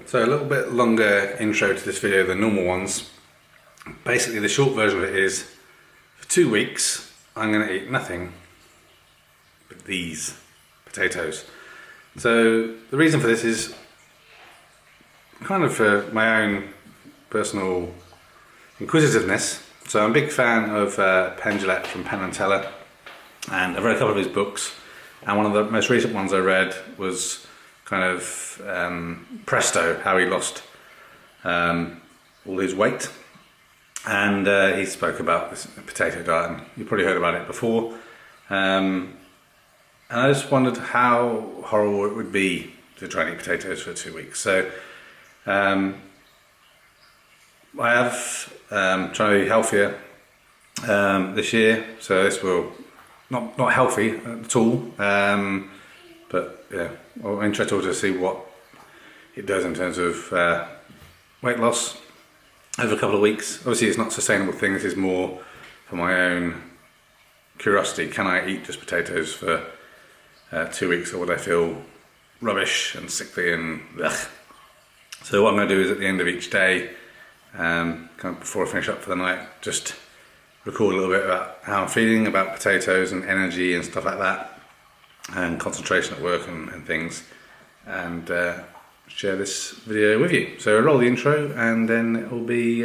So a little bit longer intro to this video than normal ones. Basically the short version of it is, for 2 weeks I'm going to eat nothing but these potatoes. So the reason for this is kind of for my own personal inquisitiveness. So I'm a big fan of Penn JIllette from Penn JIllette, and I've read a couple of his books, and one of the most recent ones I read was kind of Presto, how he lost all his weight, and he spoke about this potato diet, and you probably heard about it before, and I just wondered how horrible it would be to try and eat potatoes for 2 weeks. So I have trying to be healthier this year, so this will not healthy at all, but yeah, I'm interested to see what it does in terms of weight loss over a couple of weeks. Obviously it's not a sustainable thing, this is more for my own curiosity. Can I eat just potatoes for 2 weeks, or would I feel rubbish and sickly and ugh? So what I'm going to do is at the end of each day, kind of before I finish up for the night, just record a little bit about how I'm feeling about potatoes and energy and stuff like that, and concentration at work and things, and share this video with you. So I'll roll the intro, and then it will be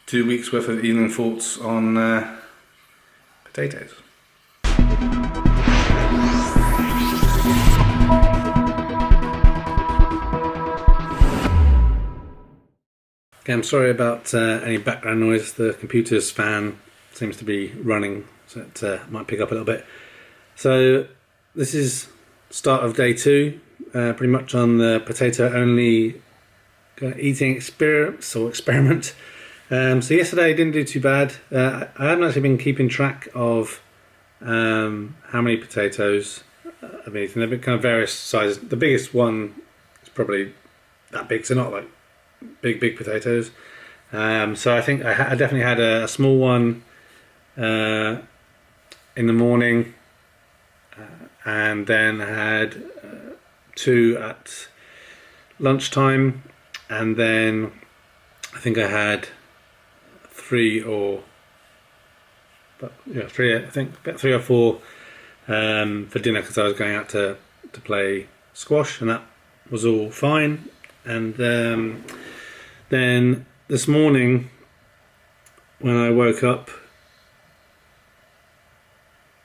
2 weeks worth of evening thoughts on potatoes. Okay, I'm sorry about any background noise. The computer's fan seems to be running, so it might pick up a little bit. So this is start of day 2, pretty much on the potato only eating experience or experiment. So yesterday I didn't do too bad. I haven't actually been keeping track of how many potatoes I've eaten. They've been kind of various sizes. The biggest one is probably that big, so not like big potatoes. So I think I definitely had a small one in the morning, and then I had 2 at lunchtime, and then I think I had 3 or I think about 3 or 4 for dinner, because I was going out to play squash, and that was all fine. And then this morning when I woke up,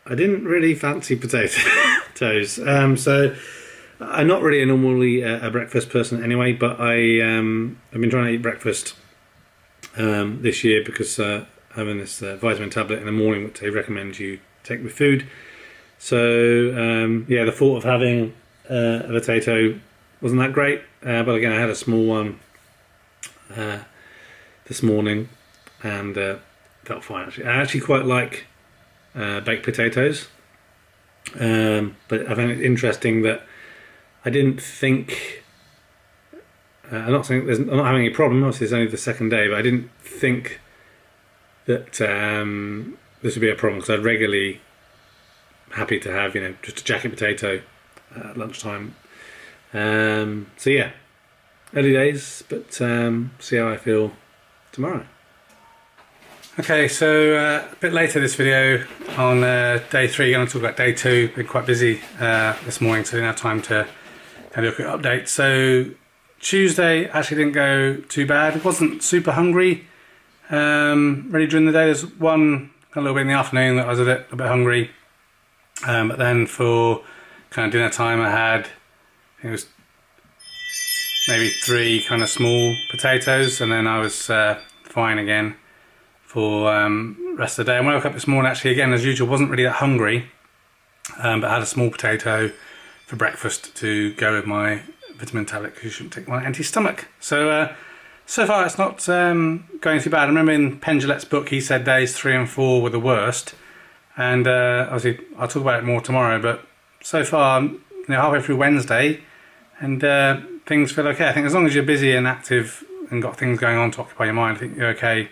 I didn't really fancy potatoes. So I'm not really normally a breakfast person anyway, but I've been trying to eat breakfast this year, because having this vitamin tablet in the morning, which they recommend you take with food. So yeah, the thought of having a potato wasn't that great, but again I had a small one this morning, and felt fine actually. I actually quite like baked potatoes, but I found it interesting that I didn't think, I'm not saying I'm not having any problem, obviously it's only the second day, but I didn't think that this would be a problem, because I'm regularly happy to have, just a jacket potato at lunchtime. So yeah, early days, but see how I feel tomorrow. Okay, so a bit later this video on day 3, going to talk about day 2. Been quite busy this morning, so didn't have time to do a quick update. So Tuesday actually didn't go too bad. Wasn't super hungry really during the day. There's one a little bit in the afternoon that I was a bit hungry, but then for kind of dinner time I had, I think it was maybe 3 kind of small potatoes, and then I was fine again for rest of the day. And when I woke up this morning, actually again as usual, wasn't really that hungry, but I had a small potato for breakfast to go with my vitamin tablet, because you shouldn't take my anti-stomach. So so far it's not going too bad. I remember in Penn JIllette's book he said days 3 and 4 were the worst, and obviously I'll talk about it more tomorrow, but so far halfway through Wednesday, and things feel okay. I think as long as you're busy and active and got things going on to occupy your mind, I think you're okay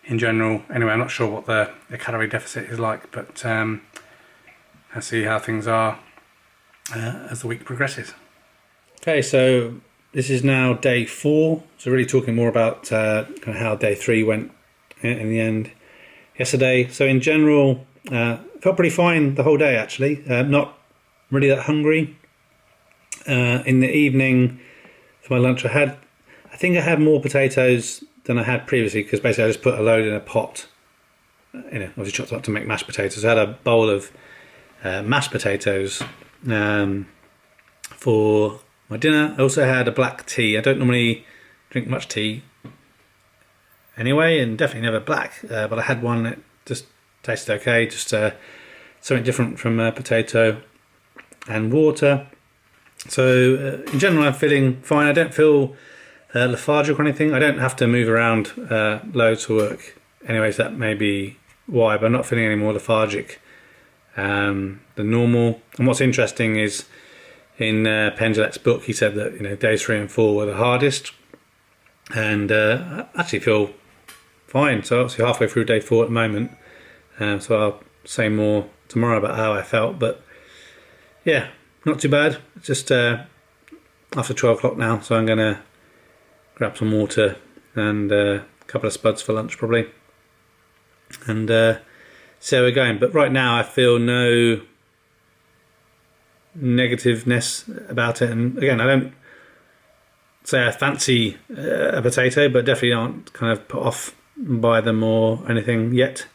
in general. Anyway, I'm not sure what the calorie deficit is like, but I'll see how things are as the week progresses. Okay, so this is now day 4. So really talking more about kind of how day 3 went in the end yesterday. So in general, felt pretty fine the whole day actually. Not really that hungry. In the evening for my lunch, I think I had more potatoes than I had previously, because basically I just put a load in a pot. Obviously chopped up to make mashed potatoes. I had a bowl of mashed potatoes for my dinner. I also had a black tea. I don't normally drink much tea anyway, and definitely never black, but I had one that just tasted okay, just something different from potato and water. So in general I'm feeling fine. I don't feel lethargic or anything. I don't have to move around loads for work anyways, that may be why, but I'm not feeling any more lethargic than normal. And what's interesting is in Penn JIllette's book, he said that days 3 and 4 were the hardest, and I actually feel fine. So obviously halfway through day 4 at the moment, so I'll say more tomorrow about how I felt, but yeah, not too bad. It's just after 12 o'clock now, so I'm going to grab some water and a couple of spuds for lunch probably, and see how we're going. But right now I feel no negativeness about it, and again, I don't say I fancy a potato, but definitely aren't kind of put off by them or anything yet.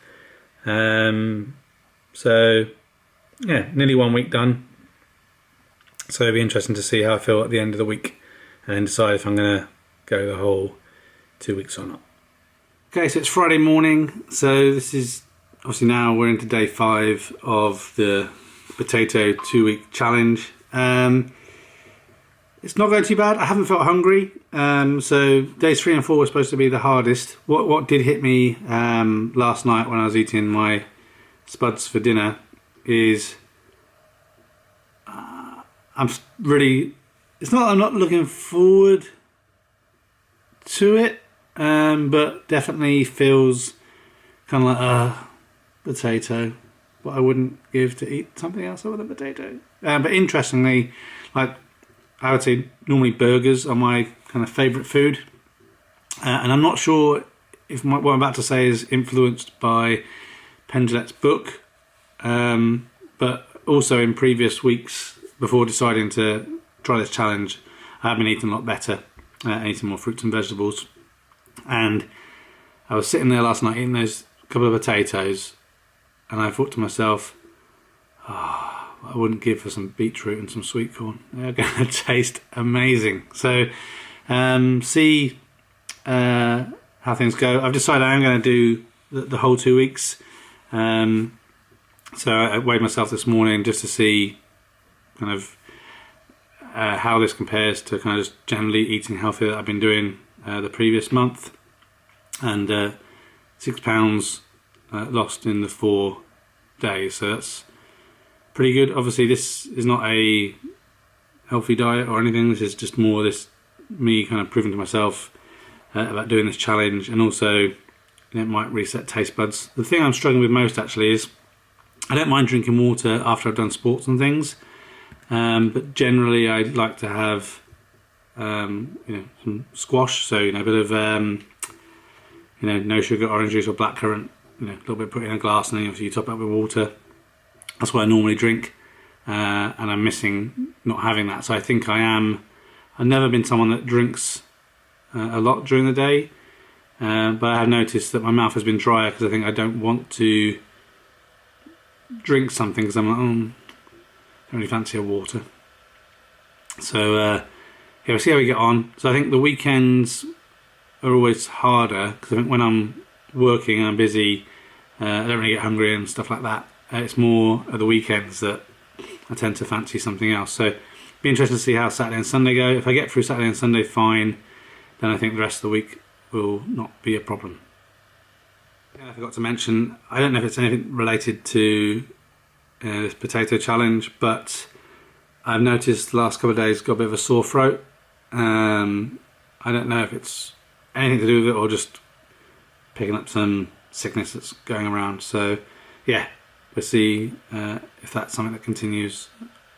So yeah, nearly 1 week done, so it'll be interesting to see how I feel at the end of the week and then decide if I'm going to go the whole 2 weeks or not. Okay, so it's Friday morning, so this is obviously now we're into day 5 of the potato 2-week challenge. It's not going too bad. I haven't felt hungry. So days 3 and 4 were supposed to be the hardest. What did hit me last night when I was eating my spuds for dinner is it's not that I'm not looking forward to it, but definitely feels kind of like a potato, what I wouldn't give to eat something else other than potato. But interestingly, like I would say normally burgers are my kind of favourite food, and I'm not sure if what I'm about to say is influenced by Penn JIllette's book, but also in previous weeks before deciding to try this challenge, I have been eating a lot better, eating more fruits and vegetables. And I was sitting there last night eating those couple of potatoes, and I thought to myself, I wouldn't give for some beetroot and some sweet corn. They're going to taste amazing. So see how things go. I've decided I'm going to do the whole 2 weeks. So I weighed myself this morning just to see kind of how this compares to kind of just generally eating healthy that I've been doing the previous month. And 6 pounds lost in the 4 days, so that's pretty good. Obviously this is not a healthy diet or anything, this is just more me kind of proving to myself about doing this challenge, and also it might reset taste buds. The thing I'm struggling with most actually is I don't mind drinking water after I've done sports and things, but generally I like to have some squash, so a bit of no sugar orange juice or blackcurrant, a little bit put in a glass, and then obviously you top it up with water. That's what I normally drink, and I'm missing not having that. So I think I've never been someone that drinks a lot during the day, but I have noticed that my mouth has been drier because I think I don't want to drink something because I'm like, I don't really fancy a water. So yeah, we'll see how we get on. So I think the weekends are always harder because I think when I'm working and I'm busy, I don't really get hungry and stuff like that. It's more at the weekends that I tend to fancy something else. So be interested to see how Saturday and Sunday go. If I get through Saturday and Sunday fine, then I think the rest of the week will not be a problem. Yeah, I forgot to mention, I don't know if it's anything related to this potato challenge, but I've noticed the last couple of days got a bit of a sore throat. I don't know if it's anything to do with it or just picking up some sickness that's going around. So yeah, we'll see if that's something that continues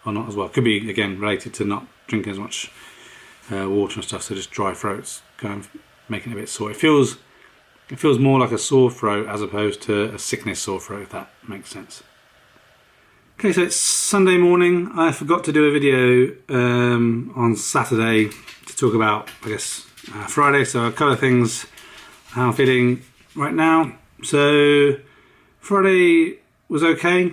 or not as well. Could be again related to not drinking as much water and stuff, so just dry throats kind of making it a bit sore. It feels more like a sore throat as opposed to a sickness sore throat, if that makes sense. Okay, so it's Sunday morning. I forgot to do a video on Saturday to talk about, I guess, Friday. So a couple of things how I'm feeling right now. So Friday was okay.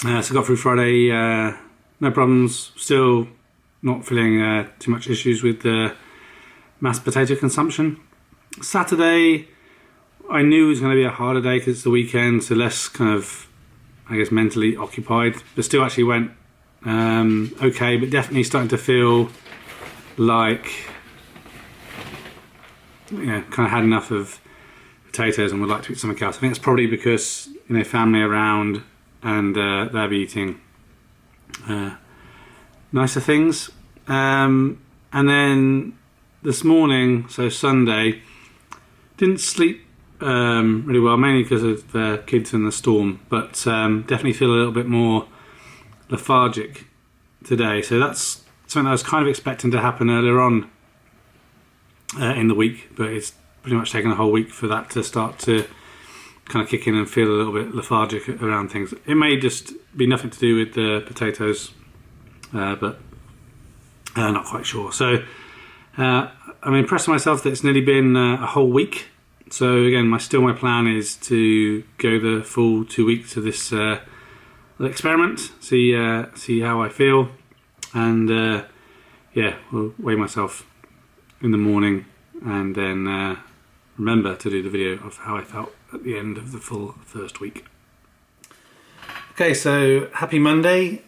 So got through Friday, no problems. Still not feeling too much issues with the mashed potato consumption. Saturday, I knew it was going to be a harder day because it's the weekend, so less kind of, I guess, mentally occupied. But still actually went okay, but definitely starting to feel like, kind of had enough of potatoes and would like to eat something else. I think it's probably because, family around and they'll be eating nicer things. And then this morning, so Sunday, didn't sleep really well, mainly because of the kids and the storm, but definitely feel a little bit more lethargic today. So that's something I was kind of expecting to happen earlier on in the week, but it's pretty much taken a whole week for that to start to kind of kick in and feel a little bit lethargic around things. It may just be nothing to do with the potatoes, but not quite sure. So I'm impressed with myself that it's nearly been a whole week. So again, my plan is to go the full 2 weeks of this experiment, see how I feel, and we'll weigh myself in the morning and then remember to do the video of how I felt at the end of the full first week. Okay, so happy Monday.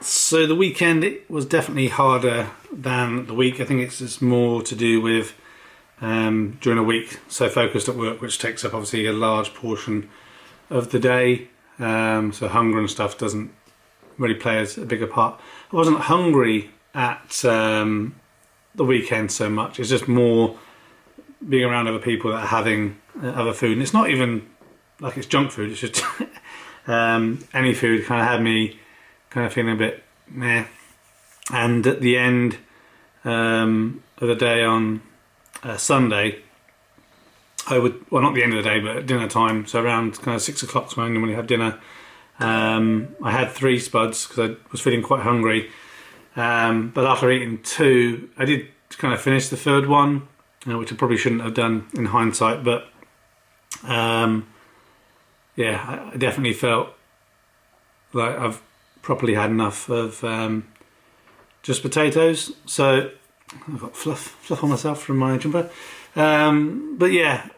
So the weekend, it was definitely harder than the week. I think it's just more to do with during a week so focused at work, which takes up obviously a large portion of the day. So hunger and stuff doesn't really play as a bigger part. I wasn't hungry at the weekend so much. It's just more being around other people that are having other food. And it's not even like it's junk food. It's just any food kind of had me kind of feeling a bit meh. And at the end of the day on Sunday, not the end of the day, but at dinner time, so around kind of 6 o'clock when I normally have dinner, I had 3 spuds because I was feeling quite hungry, but after eating 2, I did kind of finish the third one, which I probably shouldn't have done in hindsight, but I definitely felt like I've properly had enough of just potatoes. So I've got fluff on myself from my jumper. But yeah,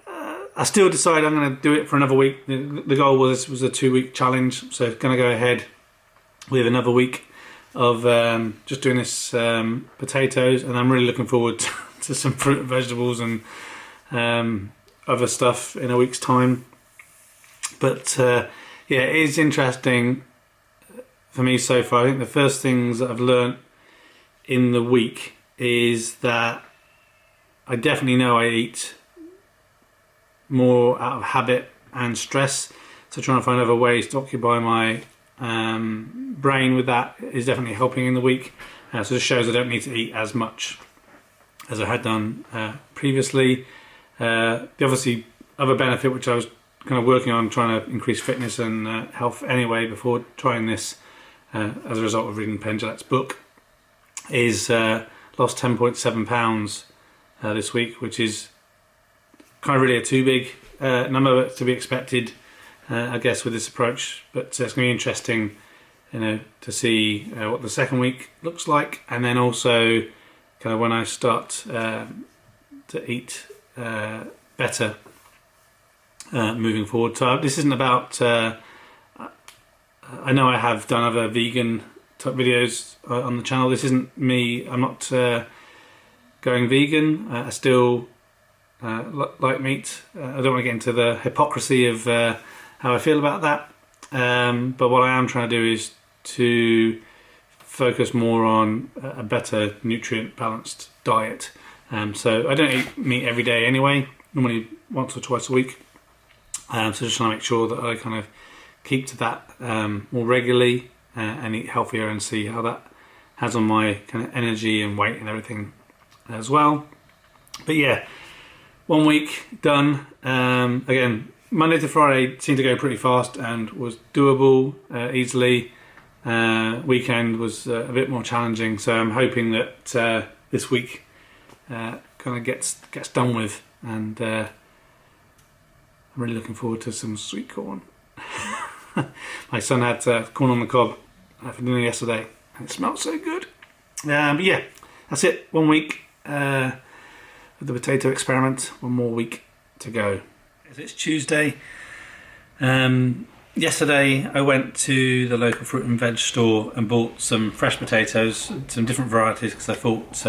I still decided I'm going to do it for another week. The goal was a 2-week challenge, so going to go ahead with another week of just doing this potatoes, and I'm really looking forward to some fruit and vegetables and other stuff in a week's time. But it is interesting for me so far. I think the first things that I've learnt in the week is that I definitely know I eat more out of habit and stress, so trying to find other ways to occupy my brain with that is definitely helping in the week. So this shows I don't need to eat as much as I had done previously. The obviously other benefit, which I was kind of working on, trying to increase fitness and health anyway before trying this as a result of reading Penn JIllette's book, is lost 10.7 pounds this week, which is kind of really a too big number to be expected, I guess, with this approach. But it's going to be interesting, to see what the second week looks like, and then also kind of when I start to eat better moving forward. So this isn't about. I know I have done other vegan type videos on the channel. This isn't me. I'm not going vegan. I still like meat. I don't want to get into the hypocrisy of how I feel about that. But what I am trying to do is to focus more on a better nutrient balanced diet. So I don't eat meat every day anyway, normally once or twice a week. So just trying to make sure that I kind of keep to that more regularly and eat healthier and see how that has on my kind of energy and weight and everything as well. But yeah, 1 week done. Again, Monday to Friday seemed to go pretty fast and was doable easily. Weekend was a bit more challenging, so I'm hoping that this week kind of gets done with, and I'm really looking forward to some sweet corn. My son had corn on the cob for dinner yesterday, and it smelled so good. But yeah, that's it. 1 week with the potato experiment. 1 more week to go. It's Tuesday. Yesterday I went to the local fruit and veg store and bought some fresh potatoes, some different varieties, because I thought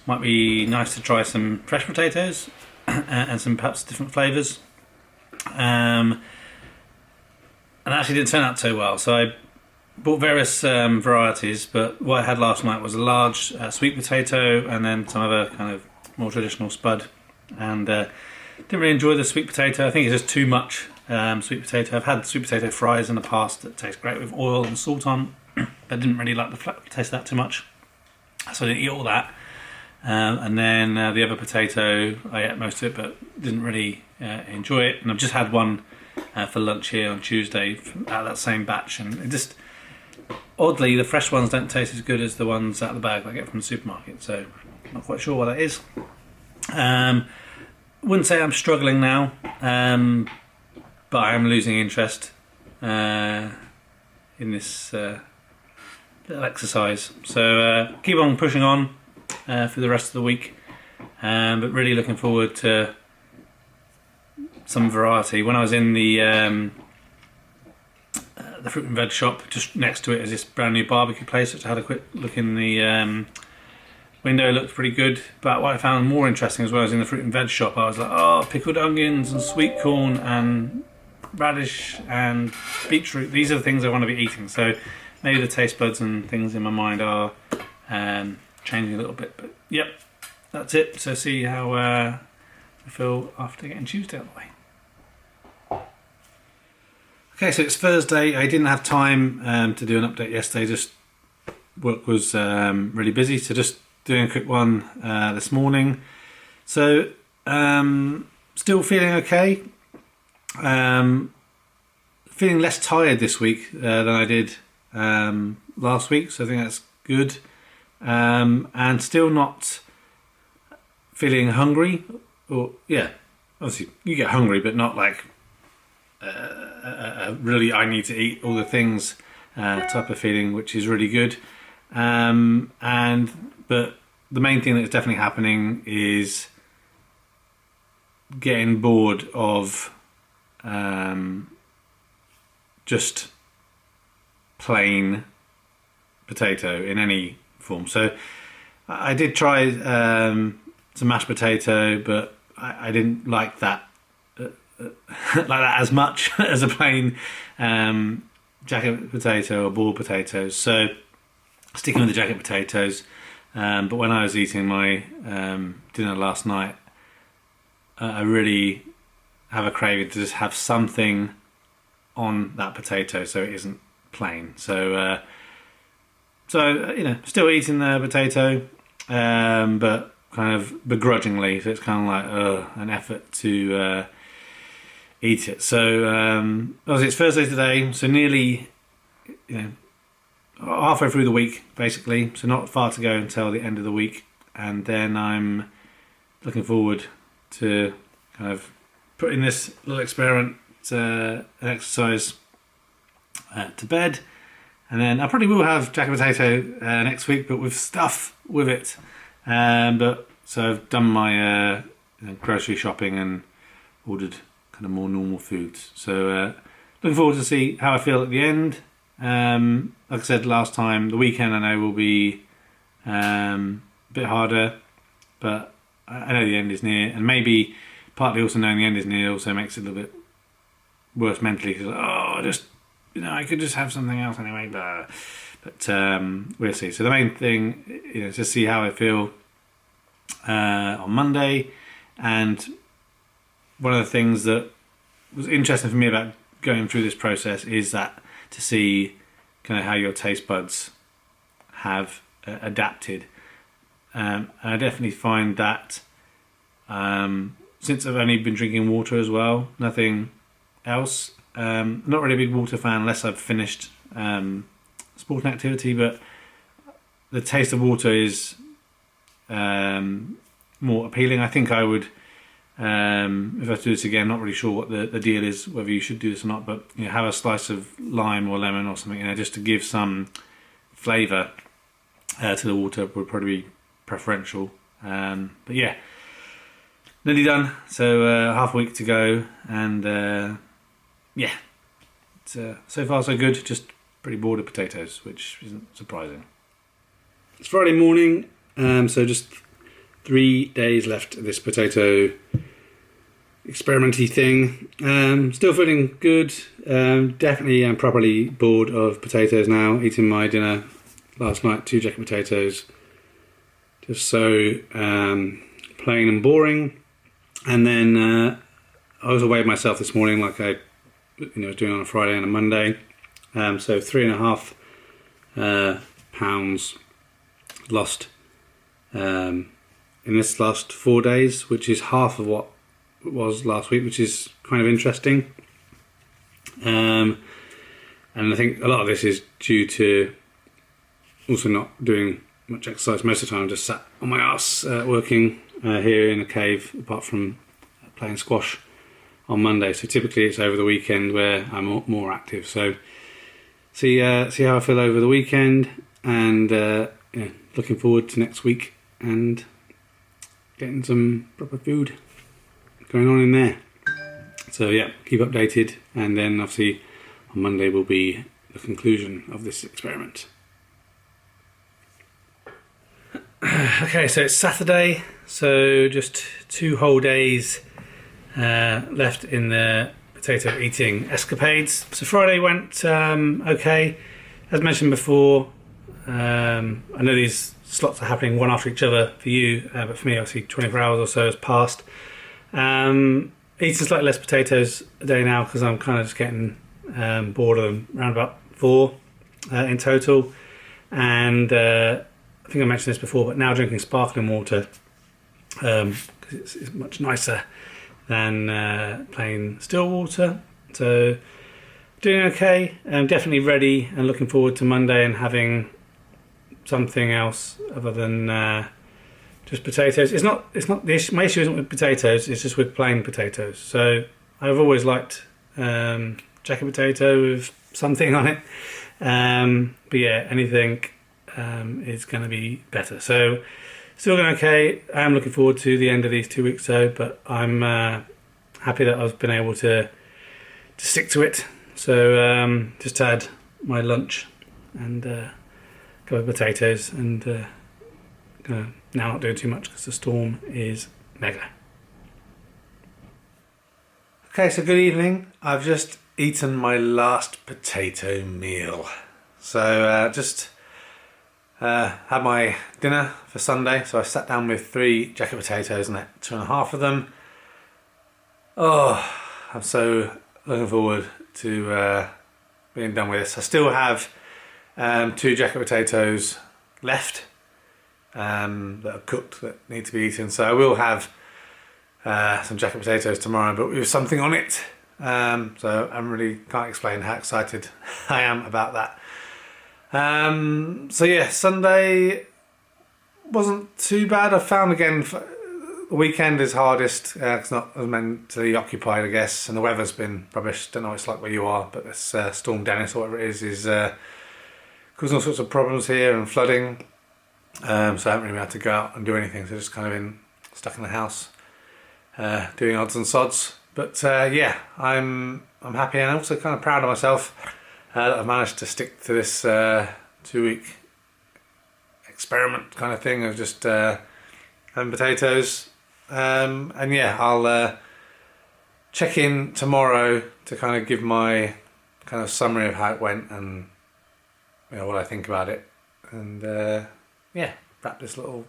might be nice to try some fresh potatoes and some perhaps different flavours. And actually didn't turn out so well, so I bought various varieties, but what I had last night was a large sweet potato and then some other kind of more traditional spud, and didn't really enjoy the sweet potato. I think it's just too much sweet potato. I've had sweet potato fries in the past that taste great with oil and salt on, but I didn't really like the taste of that too much, so I didn't eat all that. And then the other potato, I ate most of it, but didn't really enjoy it. And I've just had one for lunch here on Tuesday out of that same batch, and it just, oddly, the fresh ones don't taste as good as the ones out of the bag that I get from the supermarket, so I'm not quite sure what that is. Wouldn't say I'm struggling now, but I am losing interest in this little exercise. So keep on pushing on for the rest of the week, but really looking forward to some variety. When I was in the fruit and veg shop, just next to it is this brand new barbecue place, which I had a quick look in the window. It looked pretty good, but what I found more interesting as well as in the fruit and veg shop, I was like, oh, pickled onions and sweet corn and radish and beetroot, these are the things I want to be eating. So maybe the taste buds and things in my mind are changing a little bit, but yep, that's it. So see how I feel after getting Tuesday out of the way. Okay, so it's Thursday. I didn't have time to do an update yesterday, just work was really busy, so just doing a quick one this morning. So still feeling okay. Feeling less tired this week than I did last week, so I think that's good. And still not feeling hungry, or yeah, obviously you get hungry, but not like really I need to eat all the things type of feeling, which is really good. But the main thing that's definitely happening is getting bored of just plain potato in any form. So I did try some mashed potato, but I didn't like that like that as much as a plain jacket potato or boiled potatoes. So sticking with the jacket potatoes. But when I was eating my dinner last night, I really have a craving to just have something on that potato so it isn't plain. So you know, still eating the potato, but kind of begrudgingly. So it's kind of like an effort to eat it. So obviously it's Thursday today, so nearly, you know, halfway through the week basically. So not far to go until the end of the week, and then I'm looking forward to kind of putting this little experiment, an exercise, to bed. And then I probably will have jacket potato next week, but with stuff with it. But so I've done my grocery shopping and ordered kind of more normal foods. So looking forward to see how I feel at the end. Like I said last time, the weekend I know will be a bit harder, but I know the end is near, and maybe partly also knowing the end is near also makes it a little bit worse mentally, because I could just have something else anyway, but we'll see. So the main thing, is to see how I feel on Monday. And one of the things that was interesting for me about going through this process is that to see kind of how your taste buds have adapted. And I definitely find that since I've only been drinking water as well, nothing else. Not really a big water fan unless I've finished sporting activity, but the taste of water is more appealing. I think I would, if I have to do this again, not really sure what the deal is, whether you should do this or not, but have a slice of lime or lemon or something, just to give some flavour to the water would probably be preferential. But yeah, nearly done. So half a week to go, and yeah, so far so good. Just pretty bored of potatoes, which isn't surprising. It's Friday morning, so just 3 days left of this potato experimenty thing. Still feeling good. Definitely am properly bored of potatoes now. Eating my dinner last night, 2 jacket potatoes, just so plain and boring. And then I was away myself this morning, like I was doing on a Friday and a Monday. So 3.5 pounds lost in this last 4 days, which is half of what it was last week, which is kind of interesting. And I think a lot of this is due to also not doing much exercise most of the time. I'm just sat on my ass working here in a cave, apart from playing squash on Monday. So typically it's over the weekend where I'm more active. So see how I feel over the weekend, and looking forward to next week and getting some proper food going on in there. So yeah, keep updated, and then obviously on Monday will be the conclusion of this experiment. Okay, so it's Saturday, so just 2 whole days left in the potato eating escapades. So Friday went okay. As mentioned before, I know these slots are happening one after each other for you, but for me obviously 24 hours or so has passed. Eating slightly less potatoes a day now because I'm kind of just getting bored of them, around about 4 in total. And I think I mentioned this before, but now drinking sparkling water because it's much nicer than plain still water. So doing okay. I'm definitely ready and looking forward to Monday and having something else other than just potatoes. It's not the issue. My issue isn't with potatoes, it's just with plain potatoes. So I've always liked jacket potato with something on it, but yeah, anything is going to be better. So still going okay. I am looking forward to the end of these 2 weeks though, but I'm happy that I've been able to stick to it. So just had my lunch and go with potatoes, and now not doing too much because the storm is mega. Okay, so good evening. I've just eaten my last potato meal. So just had my dinner for Sunday. So I sat down with 3 jacket potatoes and ate 2.5 of them. Oh, I'm so looking forward to being done with this. I still have 2 jacket potatoes left that are cooked that need to be eaten. So I will have some jacket potatoes tomorrow, but with something on it. So I really can't explain how excited I am about that. So yeah, Sunday wasn't too bad. I found again the weekend is hardest. It's not as mentally occupied, I guess, and the weather's been rubbish. Don't know what it's like where you are, but this storm Dennis or whatever it is causing all sorts of problems here and flooding. So I haven't really been able to go out and do anything. So just kind of been stuck in the house doing odds and sods. But yeah, I'm happy and also kind of proud of myself that I've managed to stick to this 2-week experiment kind of thing of just having potatoes. And yeah, I'll check in tomorrow to kind of give my kind of summary of how it went and what I think about it, and yeah, wrap this little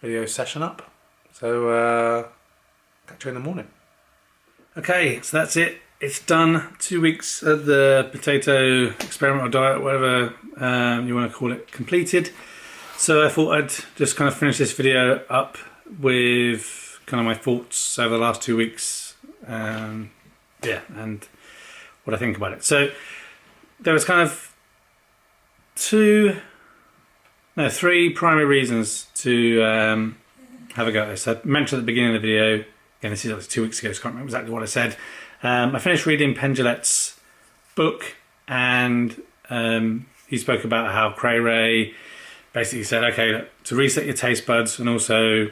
video session up. So catch you in the morning. Okay, so that's it. it's done. 2 weeks of the potato experiment or diet, whatever you want to call it, completed. So I thought I'd just kind of finish this video up with kind of my thoughts over the last 2 weeks. And what I think about it. So there was kind of three primary reasons to have a go at this. I mentioned at the beginning of the video, again this is like 2 weeks ago, so I can't remember exactly what I said. I finished reading Penn JIllette's book, and he spoke about how Cray Ray basically said, okay, to reset your taste buds and also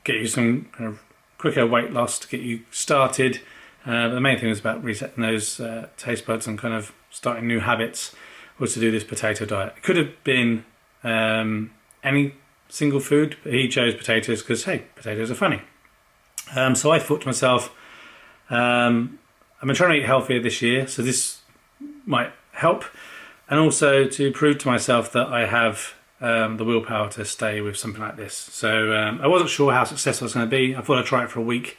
get you some kind of quicker weight loss to get you started. But the main thing was about resetting those taste buds and kind of starting new habits, was to do this potato diet. It could have been any single food, but he chose potatoes because, hey, potatoes are funny. So I thought to myself, I've been trying to eat healthier this year, so this might help. And also to prove to myself that I have the willpower to stay with something like this. So I wasn't sure how successful it was going to be. I thought I'd try it for a week,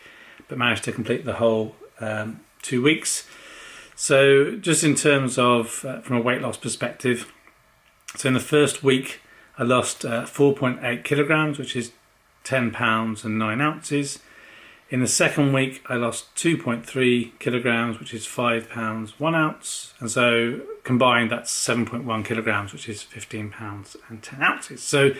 but managed to complete the whole 2 weeks. So just in terms of from a weight loss perspective, so in the first week I lost 4.8 kilograms, which is 10 pounds and 9 ounces. In the second week I lost 2.3 kilograms, which is 5 pounds 1 ounce, and so combined that's 7.1 kilograms, which is 15 pounds and 10 ounces. So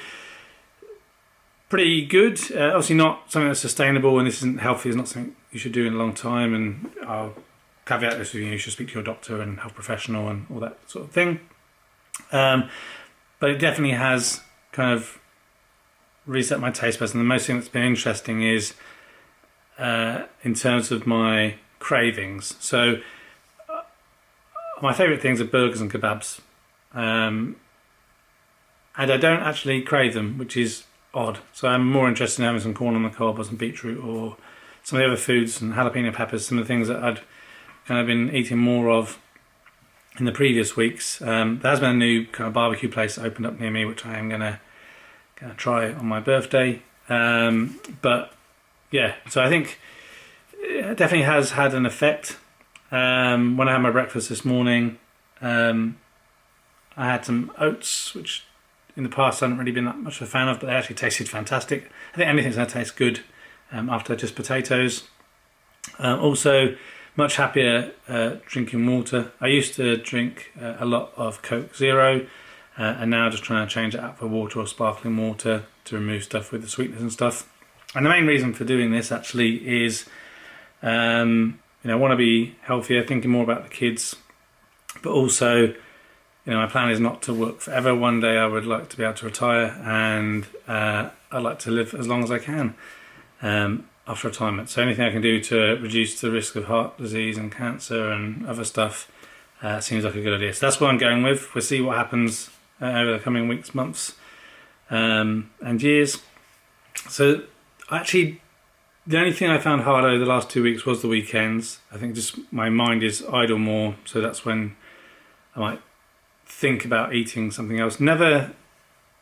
pretty good. Obviously not something that's sustainable, and this isn't healthy. It's not something you should do in a long time, and I'll caveat this with you should speak to your doctor and health professional and all that sort of thing. But it definitely has kind of reset my taste buds, and the most thing that's been interesting is in terms of my cravings. So my favourite things are burgers and kebabs, and I don't actually crave them, which is odd. So I'm more interested in having some corn on the cob or some beetroot or some of the other foods, and jalapeno peppers, some of the things that I'd kind of been eating more of in the previous weeks. There has been a new kind of barbecue place that opened up near me, which I am gonna try on my birthday. But yeah, so I think it definitely has had an effect. When I had my breakfast this morning, I had some oats, which in the past I haven't really been that much of a fan of, but they actually tasted fantastic. I think anything's going to taste good after just potatoes. Also, much happier drinking water. I used to drink a lot of Coke Zero, and now just trying to change it out for water or sparkling water to remove stuff with the sweetness and stuff. And the main reason for doing this actually is, I want to be healthier, thinking more about the kids, but also, my plan is not to work forever. One day I would like to be able to retire, and I'd like to live as long as I can after retirement. So anything I can do to reduce the risk of heart disease and cancer and other stuff seems like a good idea. So that's what I'm going with. We'll see what happens over the coming weeks, months, and years. So actually, the only thing I found hard over the last 2 weeks was the weekends. I think just my mind is idle more, so that's when I might think about eating something else. Never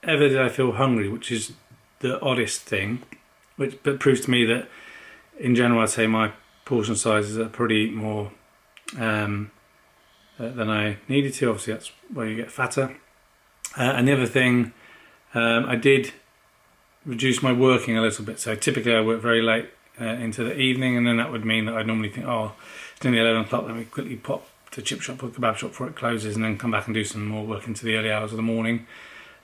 ever did I feel hungry, which is the oddest thing, but proves to me that in general I'd say my portion sizes are pretty more than I needed to. Obviously that's where you get fatter. And the other thing, I did reduce my working a little bit. So typically I work very late into the evening, and then that would mean that I'd normally think, it's nearly 11 o'clock, let me quickly pop to chip shop or kebab shop before it closes, and then come back and do some more work into the early hours of the morning,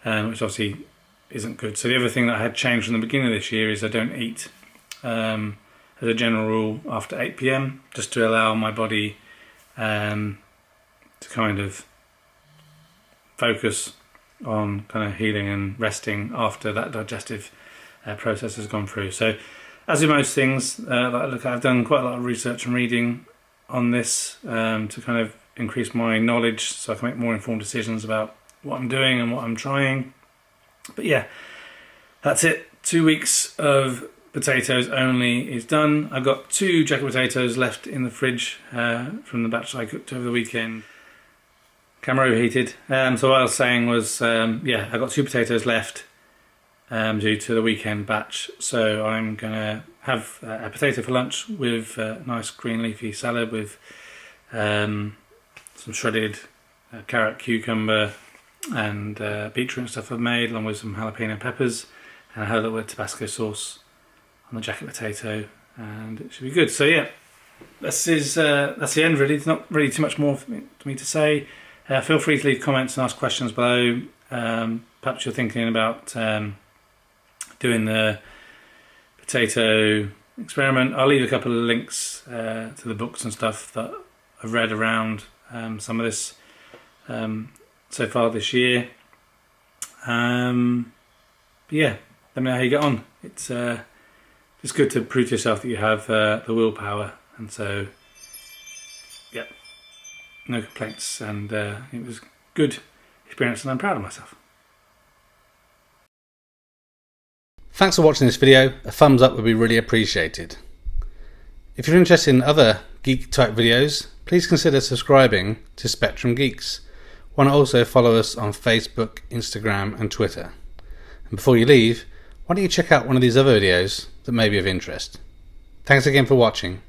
which obviously isn't good. So the other thing that I had changed from the beginning of this year is I don't eat as a general rule after 8 p.m, just to allow my body to kind of focus on kind of healing and resting after that digestive process has gone through. So as with most things I've done quite a lot of research and reading on this to kind of increase my knowledge so I can make more informed decisions about what I'm doing and what I'm trying. But yeah, that's it. 2 weeks of potatoes only is done. I've got 2 jacket potatoes left in the fridge from the batch I cooked over the weekend. Camera overheated. So what I was saying was, I got 2 potatoes left. due to the weekend batch. So I'm going to have a potato for lunch with nice green leafy salad with some shredded carrot, cucumber and beetroot and stuff I've made, along with some jalapeno peppers, and I had a little bit of Tabasco sauce on the jacket potato, and it should be good. So yeah, that's the end really. There's not really too much more for me to say. Feel free to leave comments and ask questions below. Perhaps you're thinking about doing the potato experiment. I'll leave a couple of links to the books and stuff that I've read around some of this so far this year. But yeah, let me know how you get on. It's good to prove to yourself that you have the willpower, and so yeah, no complaints, and it was a good experience and I'm proud of myself. Thanks for watching this video. A thumbs up would be really appreciated. If you're interested in other geek type videos, please consider subscribing to Spectrum Geeks. Why not also follow us on Facebook, Instagram and Twitter. And before you leave, why don't you check out one of these other videos that may be of interest. Thanks again for watching.